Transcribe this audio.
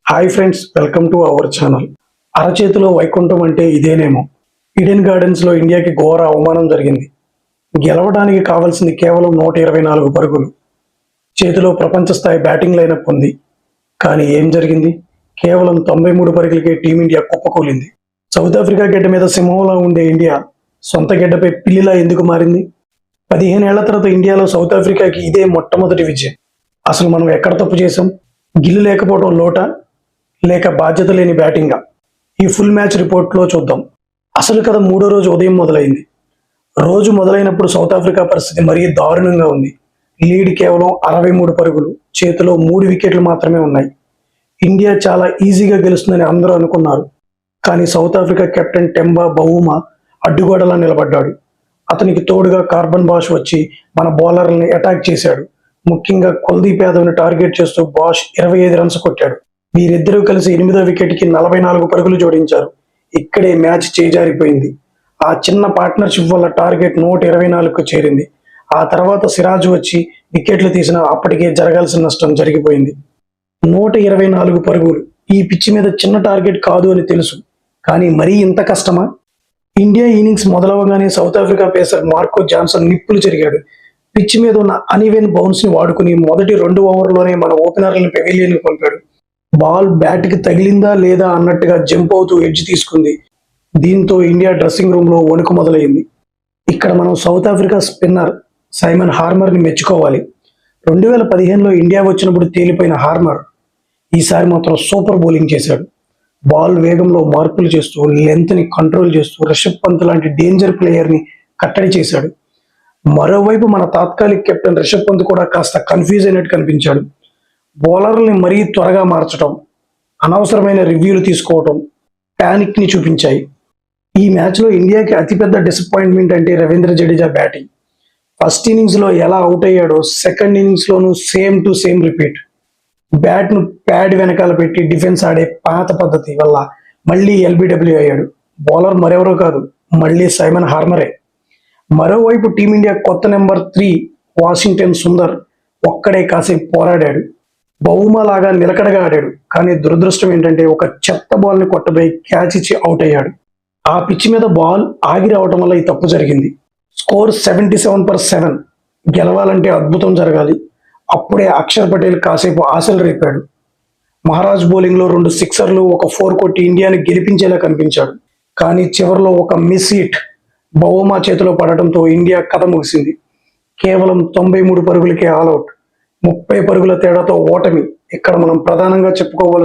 Hi friends, welcome to our channel. అరచేతిలో వైకుంఠం అంటే ఇదేనేమో. ఈడెన్ గార్డెన్స్లో ఇండియాకి ఘోర అవమానం జరిగింది. గెలవడానికి కావాల్సింది కేవలం 124 పరుగులు. చేతిలో ప్రపంచ స్థాయి బ్యాటింగ్ లైనప్ ఉంది. కానీ ఏం జరిగింది? కేవలం 93 పరుగులకే టీమిండియా కుప్పకూలింది. సౌత్ ఆఫ్రికా గడ్డ మీద సింహంలా ఉండే ఇండియా సొంత గడ్డపై పిల్లిలా ఎందుకు మారింది? 15 ఏళ్ల తర్వాత ఇండియాలో సౌత్ ఆఫ్రికాకి ఇదే మొట్టమొదటి విజయం. అసలు మనం ఎక్కడ తప్పు చేశాం? గిల్లు లేకపోవడం లోటా, లేక బాధ్యత లేని బ్యాటింగా? ఈ ఫుల్ మ్యాచ్ రిపోర్ట్లో చూద్దాం. అసలు కథ మూడో రోజు ఉదయం మొదలైంది. రోజు మొదలైనప్పుడు సౌత్ ఆఫ్రికా పరిస్థితి మరీ దారుణంగా ఉంది. లీడ్ కేవలం 63 పరుగులు, చేతిలో 3 వికెట్లు మాత్రమే ఉన్నాయి. ఇండియా చాలా ఈజీగా గెలుస్తుందని అందరూ అనుకున్నారు. కానీ South Africa captain Temba Bavuma అడ్డుగోడలా నిలబడ్డాడు. అతనికి తోడుగా కార్బన్ బాష్ వచ్చి మన బౌలర్లని అటాక్ చేశాడు. ముఖ్యంగా కుల్దీప్ యాదవ్ని టార్గెట్ చేస్తూ బాష్ 25 రన్స్ కొట్టాడు. వీరిద్దరూ కలిసి 8వ వికెట్కి 44 పరుగులు జోడించారు. ఇక్కడే మ్యాచ్ చేజారిపోయింది. ఆ చిన్న పార్ట్నర్షిప్ వల్ల టార్గెట్ 124కు చేరింది. ఆ తర్వాత సిరాజ్ వచ్చి వికెట్లు తీసినా అప్పటికే జరగాల్సిన నష్టం జరిగిపోయింది. 124 పరుగులు ఈ పిచ్చి మీద చిన్న టార్గెట్ కాదు అని తెలుసు. కానీ మరీ ఇంత కష్టమా? ఇండియా ఇన్నింగ్స్ మొదలవగానే South Africa pacer Marco Jansen నిప్పులు చెరిగాడు. పిచ్ మీద ఉన్న అన్ఈవెన్ బౌన్స్ ని వాడుకుని మొదటి 2 ఓవర్లోనే మన ఓపెనర్లను పెవిలియన్కి పంపాడు. బాల్ బ్యాట్కి తగిలిందా లేదా అన్నట్టుగా జంప్ అవుతూ ఎడ్జ్ తీసుకుంది. దీంతో ఇండియా డ్రెస్సింగ్ రూమ్లో వణుకు మొదలైంది. ఇక్కడ మనం సౌత్ ఆఫ్రికా స్పిన్నర్ సైమన్ హార్మర్ని మెచ్చుకోవాలి. 2015లో ఇండియా వచ్చినప్పుడు తేలిపోయిన హార్మర్ ఈసారి మాత్రం సూపర్ బౌలింగ్ చేశాడు. బాల్ వేగంలో మార్పులు చేస్తూ, లెంత్ని కంట్రోల్ చేస్తూ రిషబ్ పంత్ లాంటి డేంజర్ ప్లేయర్ని కట్టడి చేశాడు. మరోవైపు మన తాత్కాలిక కెప్టెన్ రిషబ్ పంత్ కూడా కాస్త కన్ఫ్యూజ్ అయినట్టు కనిపించాడు. బౌలర్లని మరీ త్వరగా మార్చడం, అనవసరమైన రివ్యూలు తీసుకోవడం ప్యానిక్ని చూపించాయి. ఈ మ్యాచ్లో ఇండియాకి అతిపెద్ద డిసప్పాయింట్మెంట్ అంటే రవీంద్ర జడేజా బ్యాటింగ్. ఫస్ట్ ఇన్నింగ్స్లో ఎలా అవుట్ అయ్యాడో సెకండ్ ఇన్నింగ్స్లోనూ సేమ్ టు సేమ్ రిపీట్. బ్యాట్ను ప్యాడ్ వెనకాల పెట్టి డిఫెన్స్ ఆడే పాత పద్ధతి వల్ల మళ్ళీ ఎల్బిడబ్ల్యూ అయ్యాడు. బౌలర్ మరెవరో కాదు, మళ్ళీ సైమన్ హార్మరే. మరోవైపు టీమిండియా కొత్త నెంబర్ 3 వాషింగ్టన్ సుందర్ ఒక్కడే కాసేపు పోరాడాడు. బౌమా లాగా నిలకడగా ఆడాడు. కానీ దురదృష్టం ఏంటంటే ఒక చెత్త బాల్ని కొట్టబోయి క్యాచ్ ఇచ్చి అవుట్ అయ్యాడు. ఆ పిచ్ మీద బాల్ ఆగి రావటం వల్ల ఈ తప్పు జరిగింది. స్కోర్ 77/7. గెలవాలంటే అద్భుతం జరగాలి. అప్పుడే అక్షర్ పటేల్ కాసేపు ఆశలు రేపాడు. మహారాజ్ బౌలింగ్లో 2 సిక్సర్లు, ఒక 4 కొట్టి ఇండియాని గెలిపించేలా కనిపించాడు. కానీ చివరిలో ఒక మిస్ హిట్ బౌమా చేతిలో పడటంతో ఇండియా కథ ముగిసింది. కేవలం 93 పరుగులకే ఆల్అౌట్. 30 పరుగుల తేడాతో ఓటమి. ఇక్కడ మనం ప్రధానంగా చెప్పుకోవాల్సిన